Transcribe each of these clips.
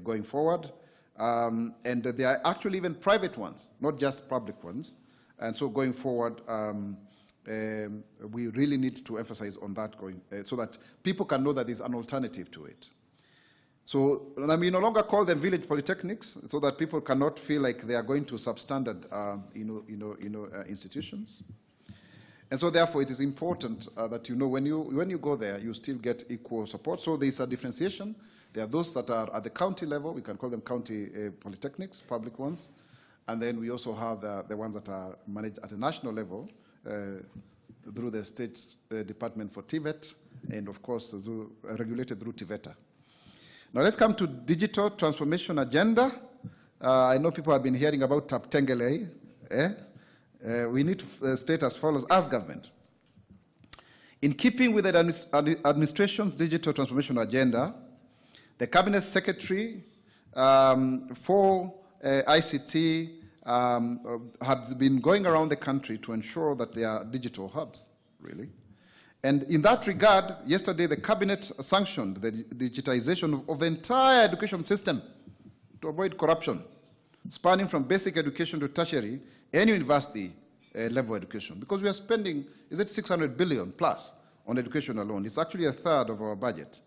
going forward. And there are actually even private ones, not just public ones. And so going forward, we really need to emphasize on that so that people can know that there's an alternative to it. So we no longer call them village polytechnics, so that people cannot feel like they are going to substandard institutions. And so therefore it is important that when you go there, you still get equal support. So there is a differentiation. There are those that are at the county level, we can call them county polytechnics, public ones. And then we also have the ones that are managed at a national level through the State Department for TVET, and of course regulated through TVETA. Now let's come to digital transformation agenda. I know people have been hearing about Taptengele. We need to state as follows as government. In keeping with the administration's digital transformation agenda, the Cabinet Secretary for ICT has been going around the country to ensure that there are digital hubs, really. And in that regard, yesterday the Cabinet sanctioned the digitization of the entire education system to avoid corruption, spanning from basic education to tertiary and university level education. Because we are spending, is it 600 billion plus on education alone? It's actually a third of our budget.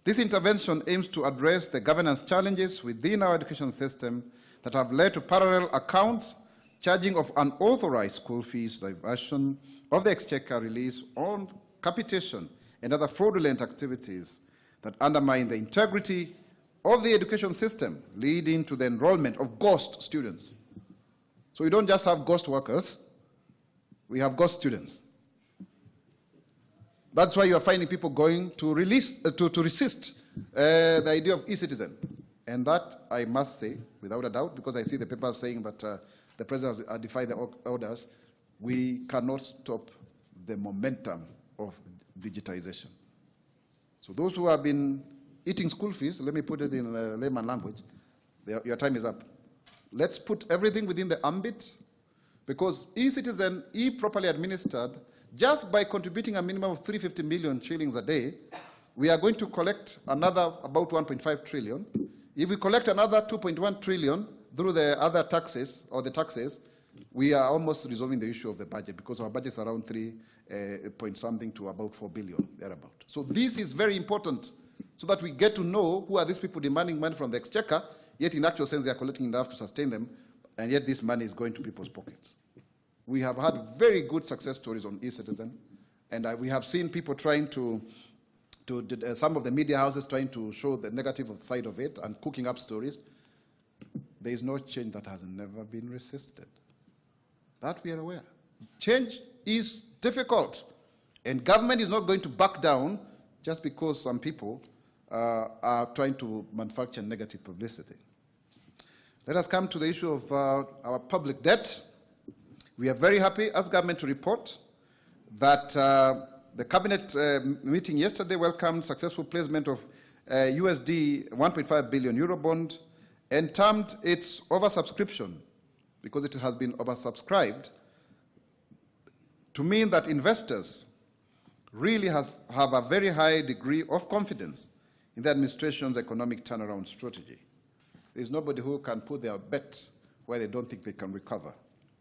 This intervention aims to address the governance challenges within our education system that have led to parallel accounts, charging of unauthorized school fees, diversion of the exchequer release on capitation and other fraudulent activities that undermine the integrity of the education system, leading to the enrollment of ghost students. So we don't just have ghost workers, we have ghost students. That's why you are finding people going to resist the idea of e-citizen. And that, I must say, without a doubt, because I see the papers saying that the president has defied the orders, we cannot stop the momentum of digitization. So those who have been eating school fees, let me put it in layman language, your time is up. Let's put everything within the ambit, because e-citizen, properly administered, just by contributing a minimum of 350 million shillings a day, we are going to collect another about 1.5 trillion. If we collect another 2.1 trillion through the other taxes, or the taxes, we are almost resolving the issue of the budget, because our budget is around 3 point something to about 4 billion, thereabout. So this is very important, so that we get to know who are these people demanding money from the exchequer, yet in actual sense they are collecting enough to sustain them, and yet this money is going to people's pockets. We have had very good success stories on e-citizen, and we have seen people trying to some of the media houses trying to show the negative side of it and cooking up stories. There is no change that has never been resisted. That we are aware. Change is difficult, and government is not going to back down just because some people are trying to manufacture negative publicity. Let us come to the issue of our public debt. We are very happy as government to report that the cabinet meeting yesterday welcomed successful placement of USD 1.5 billion euro bond and termed its oversubscription, because it has been oversubscribed, to mean that investors really have a very high degree of confidence in the administration's economic turnaround strategy. There's nobody who can put their bet where they don't think they can recover.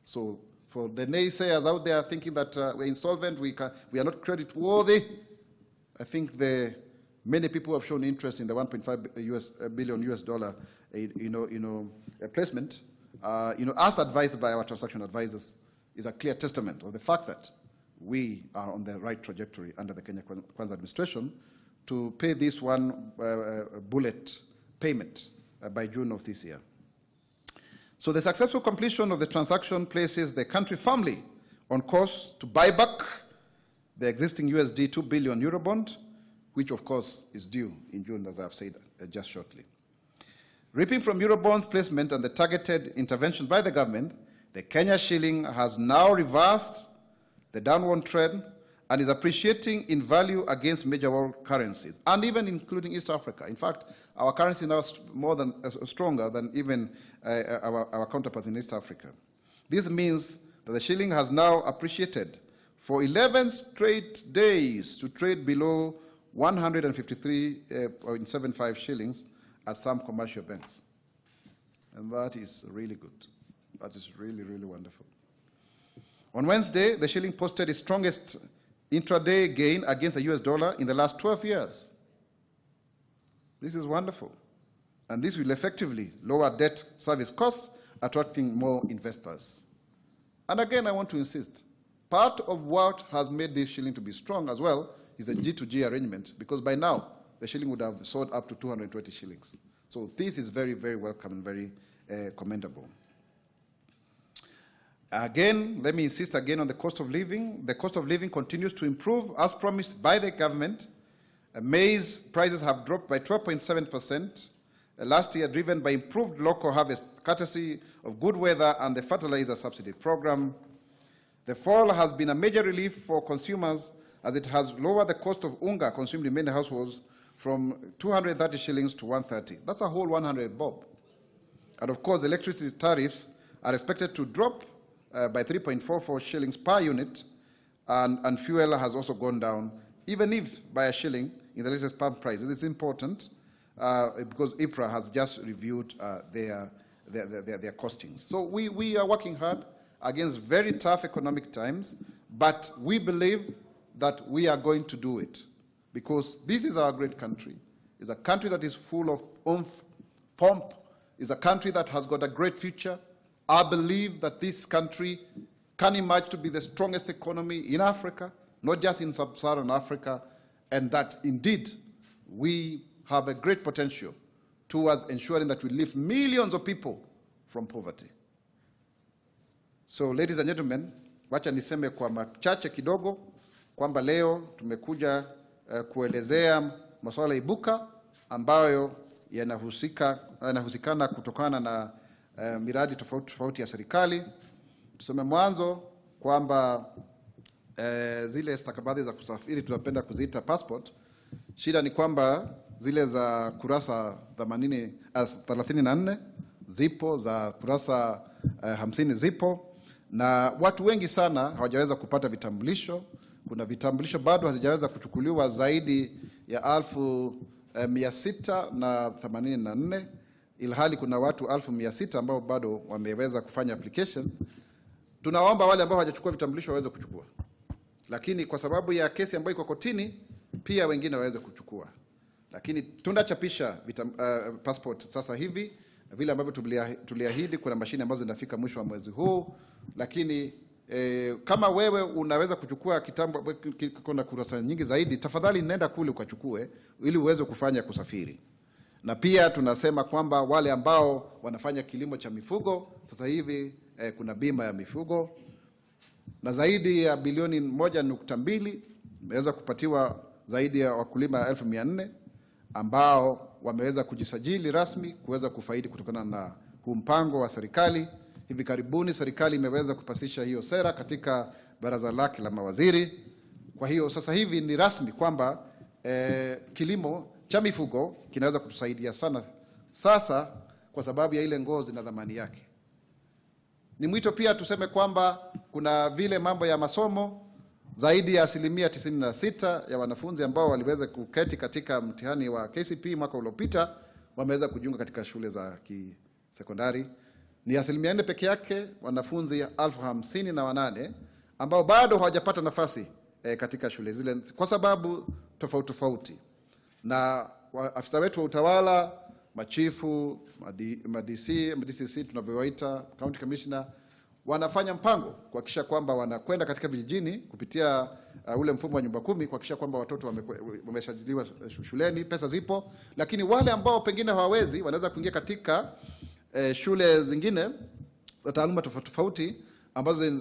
So for the naysayers out there thinking that we're insolvent, we are not credit worthy, I think many people have shown interest in the 1.5 billion US dollar placement, as advised by our transaction advisors, is a clear testament of the fact that we are on the right trajectory under the Kenya Kwanza administration to pay this one bullet payment by June of this year. So the successful completion of the transaction places the country firmly on course to buy back the existing USD 2 billion euro bond, which of course is due in June, as I've said just shortly. Reaping from Eurobonds placement and the targeted interventions by the government, the Kenya shilling has now reversed the downward trend and is appreciating in value against major world currencies, and even including East Africa. In fact, our currency now is stronger than even our counterparts in East Africa. This means that the shilling has now appreciated for 11 straight days to trade below 153.75 shillings at some commercial events. And that is really good. That is really, really wonderful. On Wednesday, the shilling posted its strongest intraday gain against the US dollar in the last 12 years. This is wonderful. And this will effectively lower debt service costs, attracting more investors. And again, I want to insist, part of what has made this shilling to be strong as well is a G2G arrangement, because by now, the shilling would have sold up to 220 shillings. So this is very, very welcome and very commendable. Again, let me insist again on the cost of living. The cost of living continues to improve as promised by the government. Maize prices have dropped by 12.7% last year, driven by improved local harvest, courtesy of good weather and the fertilizer subsidy program. The fall has been a major relief for consumers as it has lowered the cost of unga consumed in many households from 230 shillings to 130. That's a whole 100 bob. And of course, the electricity tariffs are expected to drop by 3.44 shillings per unit, and fuel has also gone down, even if by a shilling in the latest pump prices. It's important because IPRA has just reviewed their costings. So we are working hard against very tough economic times, but we believe that we are going to do it because this is our great country. It's a country that is full of oomph, pomp. It's a country that has got a great future. I believe that this country can emerge to be the strongest economy in Africa, not just in sub-Saharan Africa, and that indeed we have a great potential towards ensuring that we lift millions of people from poverty. So, ladies and gentlemen, wacha niseme kwa machache kidogo kwamba leo tumekuja kuelezea masuala ibuka ambayo yanahusikana kutokana na miradi tofauti ya serikali. Tuseme mwanzo kwamba zile stakabadhi za kusafiri tunapenda kuziita passport. Shida ni kwamba zile za kurasa 34 zipo, za kurasa 50 zipo, na watu wengi sana hawajaweza kupata vitambulisho. Kuna vitambulisho bado hazijaweza kuchukuliwa zaidi ya 1684, ilhali kuna watu 1600 ambao bado wameweza kufanya application. Tunaomba wale ambao hawajachukua vitambulisho waweze kuchukua, lakini kwa sababu ya kesi ambayo iko kotini pia wengine waweze kuchukua. Lakini tunachapisha passport sasa hivi vile ambavyo tuliahidi. Kuna mashine ambazo zinafika mwisho wa mwezi huu, lakini kama wewe unaweza kuchukua kitambo kuna kurasa nyingi zaidi, tafadhali nenda kule ukachukue ili uweze kufanya kusafiri. Na pia tunasema kwamba wale ambao wanafanya kilimo cha mifugo sasa hivi kuna bima ya mifugo, na zaidi ya bilioni 1.2 imeweza kupatiwa zaidi ya wakulima 1400 ambao wameweza kujisajili rasmi kuweza kufaidi kutokana na huu mpango wa serikali. Hivi karibuni serikali imeweza kupasisha hiyo sera katika baraza lake la mawaziri. Kwa hiyo sasa hivi ni rasmi kwamba kilimo cha mifugo kinaweza kutusaidia sana sasa kwa sababu ya ile ngozi na dhamani yake. Ni mwito pia tuseme kwamba kuna vile mambo ya masomo, zaidi ya 96% ya wanafunzi ambao waliweza kuketi katika mtihani wa KCPE mwaka uliopita wameweza kujiunga katika shule za kisekondari. Ni 4% peke yake wanafunzi 1058 ambao bado hawajapata nafasi katika shule zile kwa sababu tofauti. Na afisa wetu wa utawala, machifu, DCC tunavyowaita, county commissioner, wanafanya mpango kuhakikisha kwamba wanakwenda katika vijijini kupitia ule mfumo wa nyumba 10 kuhakikisha kwamba watoto wamesajiliwa shuleni. Pesa zipo, lakini wale ambao pengine hawawezi wanaweza kuingia katika shule zingine za taaluma tofauti ambazo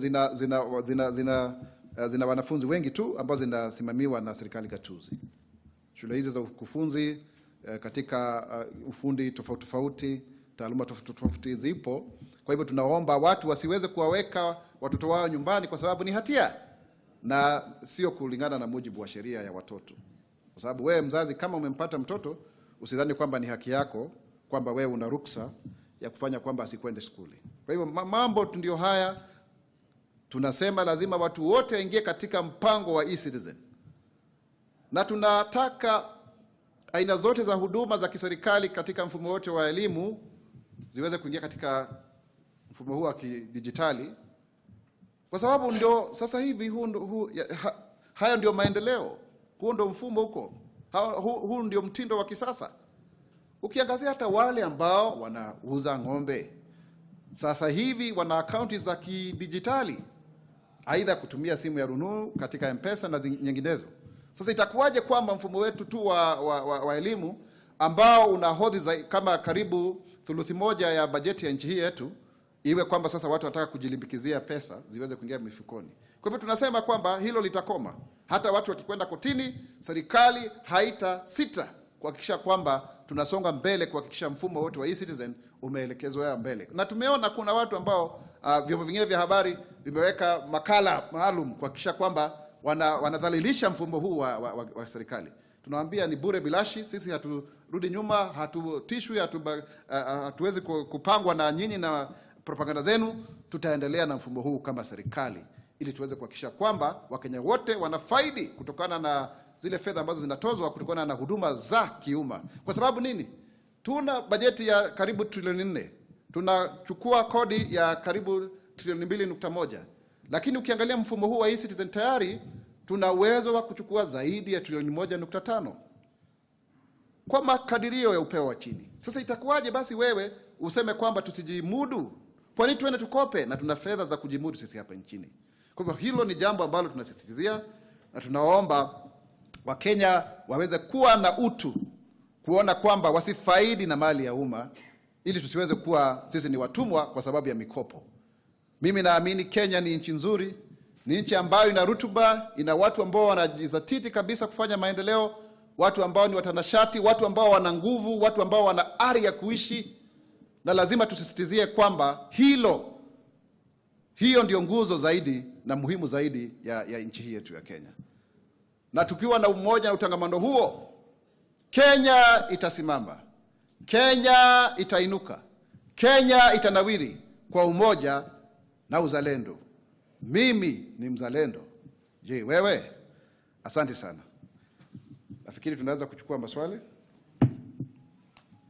zina wanafunzi wengi tu ambazo zinasimamiwa na serikali gatuzi. Shule hizi za ukufunzi katika ufundi tofauti, taaluma tofauti zipo. Kwa hivyo tunaomba watu wasiweze kuwaweka watoto wao nyumbani kwa sababu ni hatia na sio kulingana na mujibu wa sheria ya watoto. Kwa sababu wewe mzazi kama umempata mtoto, usidhani kwamba ni haki yako kwamba wewe una ruksa ya kufanya kwamba asikwende shule. Kwa hivyo mambo ndio haya. Tunasema lazima watu wote waingie katika mpango wa e-citizen. Na tunataka aina zote za huduma za kiserikali katika mfumo wote wa elimu ziweze kuingia katika mfumo huu wa kidijitali, kwa sababu ndio sasa hivi haya ndio maendeleo. Huu ndio mfumo huko. Huu ndio mtindo wa kisasa. Ukiangazia hata wale ambao wanauza ng'ombe sasa hivi wana akaunti za kidijitali, aidha kutumia simu ya rununu katika M-Pesa na nyinginezo. Sasa itakuwaje kwamba mfumo wetu tu wa elimu ambao unahodhi kama karibu thuluthi moja ya bajeti ya nchi hii yetu, iwe kwamba sasa watu wanataka kujilimbikizia pesa ziweze kuingia mifukoni? Kwa hivyo tunasema kwamba hilo litakoma. Hata watu wakikwenda kotini, serikali haitasita kuhakikisha kwamba tunasonga mbele, kuhakikisha mfumo wote wa e-citizen umeelekezwa mbele. Na tumeona kuna watu ambao vyombo vingine vya habari vimeweka makala maalum kuhakikisha kwamba wanadhalilisha mfumo huu wa serikali. Tunawaambia ni bure bilashi, sisi haturudi nyuma, hatutishwi, hatuwezi kupangwa na nyinyi na propaganda zenu. Tutaendelea na mfumo huu kama serikali ili tuweze kuhakikisha kwamba Wakenya wote wanafaidi kutokana na zile fedha ambazo zinatozwa kutokana na huduma za kiumma. Kwa sababu nini? Tuna bajeti ya karibu trilioni 4. Tunachukua kodi ya karibu trilioni 2.1. Lakini ukiangalia mfumo huu wa e-citizen tayari tuna uwezo wa kuchukua zaidi ya trilioni 1.5 kwa makadirio ya upeo wa chini. Sasa itakuwaje basi wewe useme kwamba tusijimudu? Kwa nini tuende tukope na tuna fedha za kujimudu sisi hapa nchini? Kwa hivyo hilo ni jambo ambalo tunasisitizia, na tunaomba Wakenya waweze kuwa na utu, kuona kwamba wasifaidi na mali ya umma, ili tusiweze kuwa sisi ni watumwa kwa sababu ya mikopo. Mimi naamini Kenya ni nchi nzuri, ni nchi ambayo ina rutuba, ina watu ambao wanajizatiti kabisa kufanya maendeleo, watu ambao ni watanashati, watu ambao wana nguvu, watu ambao wana ari ya kuishi, na lazima tusisitizie kwamba hiyo ndio nguzo zaidi na muhimu zaidi ya nchi hii yetu ya Kenya. Na tukiwa na umoja na utangamano huo, Kenya itasimama, Kenya itainuka, Kenya itanawiri kwa umoja na uzalendo. Mimi ni mzalendo. Je, wewe? Asante sana. Nafikiri tunaweza kuchukua maswali.